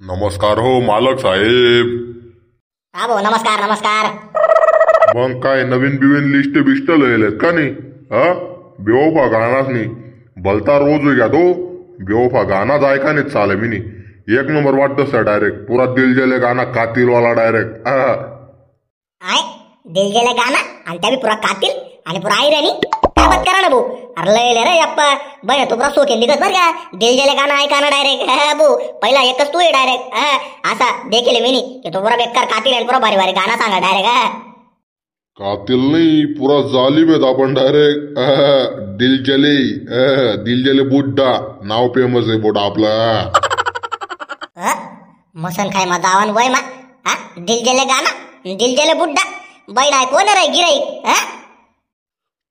नमस्कार हो मालक साहेब. हा भाऊ, नमस्कार नमस्कार. मग काय नवीन बिवीन लिस्ट बिस्ट लिहिलेत का नाही? हा, बेवफा गाणाच नाही भलता रोज घ्या तो बेवफा गाणा जाय का नाही चाले मी नाही एक नंबर वाटत सर. डायरेक्ट पुरा दिल जले गाना कातिल वाला डायरेक्ट. आय दिल गेले गाणं आणि त्या बी पुरा कातील आणि पुरा आई राणी काय बात करा ना भाऊ. अरे लय रे अप्पा बन तू पुरा सोकेन दिगत बर का. दिल गेले गाणं ऐका ना डायरेक्ट. भाऊ पहिला एकच तू आहे डायरेक्ट. असा देखील मी नाही की तो पुरा बेकार कातील आणि पुरा भारी भारी गाणं सांगा डायरेक्ट. कातिल नाही पुरा जालिम आहेत आपण डायरेक्ट. दिल जले बुड्ढा नाव फेमस आहे बोडा आपला. मसन खाय मा जावन वय मा. दिल गेले गाणं दिल गेले बुड्ढा बैल आहे कोण रे गिराईक.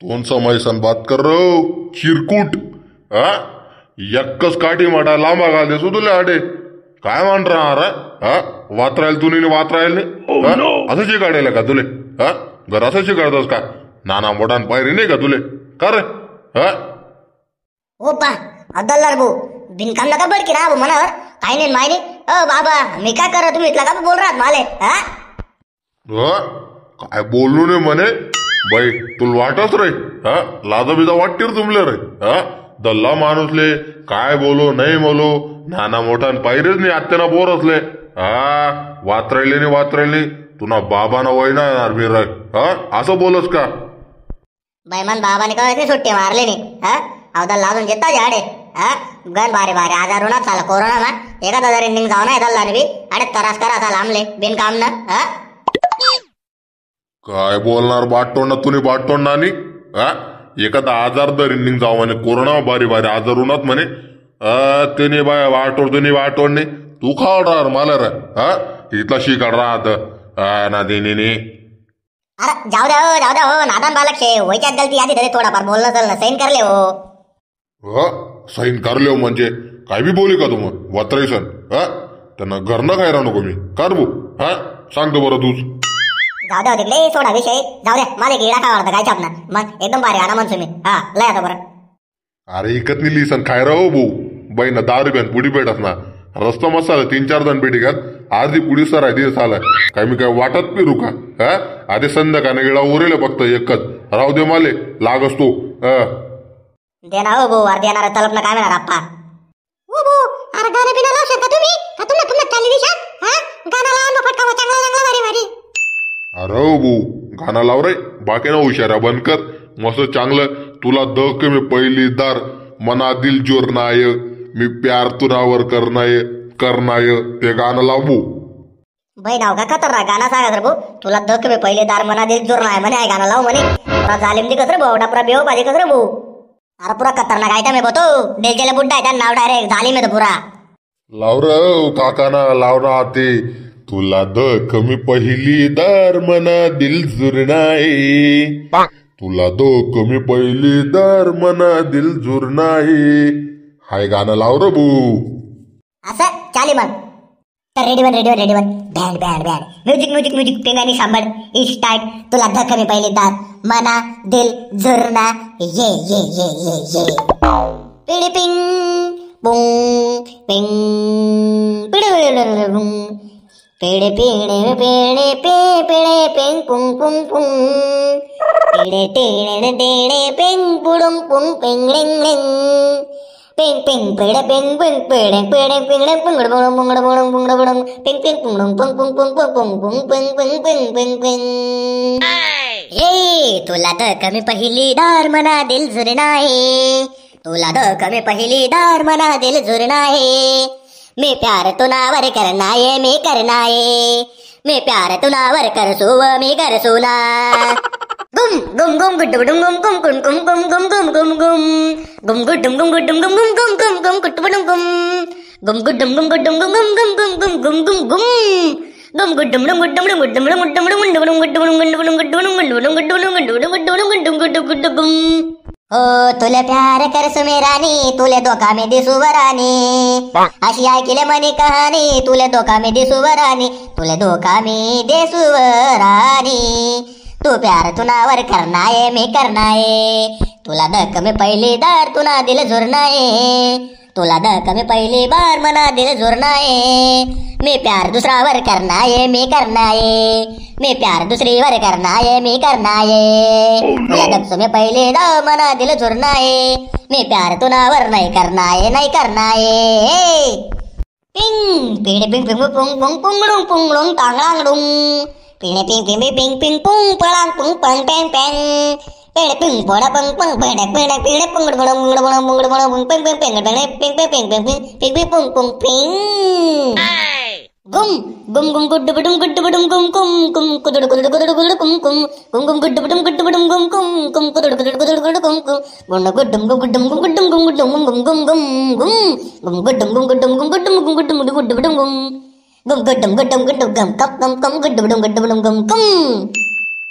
कौन सा मैसन बात कर रहे हो चिरकुट. यक्कस काठी माटा लांबा घालते सुधुले आडे काय मान राहा. वात्रायल तू नाही वात्रायल नाही असं शिकाडेल का तुले. घर असं शिकाडतोस का नाना मोठा पायरी नाही का तुले का रे. हो पा अदल्लार भाऊ बिनकाम नका बरकी ना भाऊ मनावर काही नाही माहिती. बाबा मी काय करा तुम्ही इथला का बोल राहत माले. काय बोललो नाही म्हणे बाई तुला वाटच रे. लाजा बिजा वाटते रे तुमले रे. दल्ला माणूसले काय बोलो नाही बोलो नाना मोठा पायरेच नाही आत्याना बोर असले. वात्रायले नाही वात्रायले तुना बाबाना वय ना येणार मी रे. असं बोलस का बैमान बाबाने कळत सुट्टी मारले नाही. अवदा लाजून घेता झाडे. गण भारी भारी आजार होणार चाला कोरोना मा एखादा जर इंडिंग जाऊ ना येतात बी अरे तरास करा चाल आमले बिनकाम ना. काय बोलणार बाटतोंड तुने बाटतोंड नानी. एखादा आजार दर इंडिंग जाऊ म्हणे कोरोना भारी भारी आजार होणार म्हणे. त्याने बाय वाटोड तुम्ही वाटोड नाही तू खावड राहणार मला रे. इथला शिकाड राहत ना देणे. अरे जाऊ द्या हो नादान बालक शे वयच्यात गलती आधी तरी थोडाफार बोलणं चालणं सैन करले हो. साईन करले म्हणजे काय बी बोली का तुम वात्रायसन. त्यांना घरनं काय राहू नको मी करबू. सांगतो बरं तूच. जाऊ द्या तिकडे सोडा विषय जाऊ द्या मला किडा काय आवडतं काय छापणार मग एकदम भारी गाणं म्हणतो मी. लय आता बरं. अरे इकत नाही लिसन खाय राहो भाऊ बाई ना 10 रुपयान पुडी पेटत ना रस्ता मसाला 3-4 जण पेटी घात अर्धी पुडी सर आहे दिवस आलाय काय मी काय वाटत पिरू का. आधी संध्याकाळने गेला उरेल फक्त एकच राहू दे माले लागस तू. देणार हो भाऊ अर्धी येणार तलप ना काय म्हणणार आप्पा. हो भाऊ अरे गाणं बिना लावू शकता तुम्ही का तुम्हाला चालली दिशात. गाणं लावून फटका चांगला चांगला भारी भारी. अरे भाऊ गाणं लाव रे बाकी ना हुशारा बंद कर मस्त चांगलं तुला दक मी पहिली दार मना दिल जोर नाय मी प्यार तुरावर करनाय ते गाणं लावू. बाई नाव का खतरनाक गाणं सांगा सर भाऊ तुला दक मी पहिले दार मना दिल जोर नाही म्हणे गाणं लाव म्हणे पुरा जालिम दिकत रे भाऊ पुरा बेव पाहिजे कस रे भाऊ. अरे पुरा खतरनाक आयटम आहे भाऊ दिल गेला बुड्ढा आहे नाव डायरेक्ट जालिम आहे पुरा. लाव र काकाना लाव ना ते तुला दक मी पहिली दार मना दिल जुरनाय तुला दक मी पहिली दार मना दिल जुरनाय हाय गाणं लाव रे भाऊ. असं चाली मग तर रेडी वन बँड म्युझिक पेंगानी सांभाळ स्टार्ट. तुला धक मी पहिली दार मना दिल जुरना ये पिडी पिंग पुंग पिंग पिडुंग पेड़े पेड़े पेड़े पे पेड़े पेंग पुंग पुंग पुंग पेड़े टेड़े टेड़े पेंग पुडुंग पुंग पेंग लिंग लिंग पेंग पेंग पेड़े पेंग पेंग पेड़े पेड़े पेंगड़े पुंगड़ पुंगड़ पुंगड़ पुंगड़ पुंगड़ पुंगड़ पेंग पेंग पुंगड़ पुंग पुंग पुंग पुंग पुंग पुंग पेंग पेंग पेंग पेंग पेंग. ये तुला तर कमी पहिली दार मना दिल जुरना है तुला तर कमी पहिली दार मना दिल जुरना है. मैं प्यार तुनावर करना है मैं करना है मैं प्यार तुनावर कर सो मैं कर सोना. गुम गुम गुम गुड्डुम गुम गुम गुम गुम गुम गुम गुम गुम गुम गुम गुड्डुम गुम गुड्डुम गुम गुम गुम गुम गुम गुट्टुम गुम गुड्डुम गुम गुड्डुम गुम गुम गुम गुम गुम गुम गुम गुम गुड्डुम गुम गुड्डुम गुड्डुम गुड्डुम गुड्डुम गुम. ओ तुले प्यार करसु मेरानी तुले धोका में दिसू वरानी अशी ऐकले मनी कहाणी तुले धोका में दिसू वरानी तुले धोका में दिसू वरानी. तू प्यार तुनावर करना है मैं करना है तुला धक में पहली दार तुना दिल झुरना है तुला धक्का में पहली बार मना दिल झुरना है मैं प्यार दूसरा वर करना है मैं करना है मैं प्यार दूसरी वर करना है मैं करना है तुला धक्का में पहले दा मना दिल झुरना है मैं प्यार तुनावर नहीं करना है नहीं करना है पिंग पिंग पिंग पिंग पुंग पुंग पुंगडुंग पुंगडुंग तांगडांगडुंग पिंग पिंग पिंग पिंग पिंग पुंग पळांग पुंग पंग पेंग पेंग पेड़ पिंग पोड़ा पंग पंग पेड़ पेड़ पेड़ पुंगड़ बड़ा मुंगड़ बड़ा मुंगड़ बड़ा मुंग पिंग पिंग पिंग पिंग पिंग पिंग पिंग पिंग पिंग पिंग पुंग पुंग पिंग गुम गुम गुम गुड्ड बडुम गुम गुम गुम कुदड़ कुदड़ कुदड़ कुदड़ गुम गुम गुम गुम गुड्ड बडुम गुम गुम कुदड़ कुदड़ कुदड़ कुदड़ गुम गुम गुड्डम गुम गुड्डम गुम गुड्डम गुम गुड्डम गुम गुम गुम गुम गुड्डम गुम गुड्डम गुम गुड्डम गुम गुड्डम गुड्ड बडुम गुम गुड्डम गुड्डम गुड्डम गम कप गम कम गुड्ड बडुम गुम गुम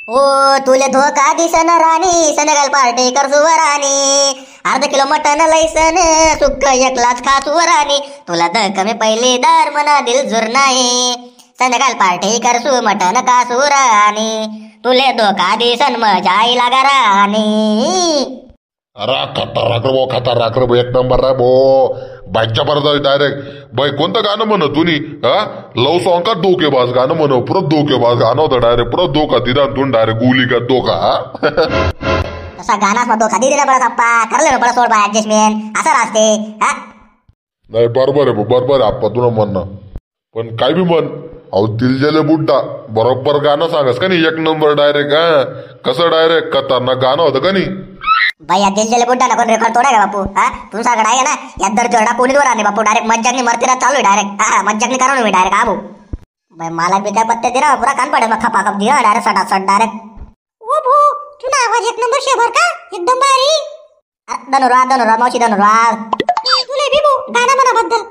ओ तुले धोका दिसन राणी सनगल पार्टी कर सुवराणी अर्ध किलो मटन लैसन सुक्क एकलाच खा सुवराणी तुला धक्का में पहिले दार मना दिल झुरना है सनगल पार्टी कर सु मटन का सुराणी तुले धोका दिसन मजा लागा राणी अरे खतरनाक रे भाऊ, एक नंबर आहे भो. बाईच्या परत डायरेक्ट बाई कोणतं गाणं म्हण तुम्ही लव सॉन्ग का धोकेबाज गाणं म्हण परत धोकेबाज गाणं होतं डायरेक्ट परत धोका दिला तू डायरेक्ट गोली का धोका तसा गाणाच मग धोका दिला बरं अप्पा करले बरं सोड बाय ऍडजस्टमेंट असं असते नाही बरोबर आहे बरोबर आहे आप्पा तुला म्हणणं पण काय बी म्हण अहो दिलजले बुड्डा बरोबर गाणं सांगस का नाही एक नंबर डायरेक्ट कसं डायरेक्ट खतरनाक गाणं होतं का नाही भैया दिल जले बुड्डा नको रेकॉर्ड तोडाय बापू तुमच्याकडे आहे ना यादर जोडा पोलीसवर आले बापू डायरेक्ट मज्जाकनी मरतीरा चालू आहे डायरेक्ट मज्जाकनी करून मी डायरेक्ट आबू भाई मला बी काय पत्ते दिरा पुरा कान पडे मग खपा खप दिया डायरेक्ट सटा सट डायरेक्ट ओ भू तुला आवाज एक नंबर शेभर का एकदम भारी धनुराद मावशी धनुराद तुले बी भू गाणं मनाबद्दल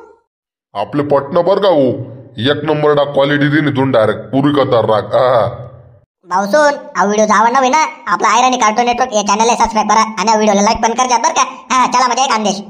आपले पटणं बरं का हो एक नंबर डा क्वालिटी दिली तुम्ही डायरेक्ट पुरी खतरनाक भाऊसून हा व्हिडिओ आवडला होई ना आपला आयराणी कार्टून नेटवर्क या चॅनलला सबस्क्राईब करा आणि व्हिडिओला लाईक पण करा बरं का चला म्हणजे एक आदेश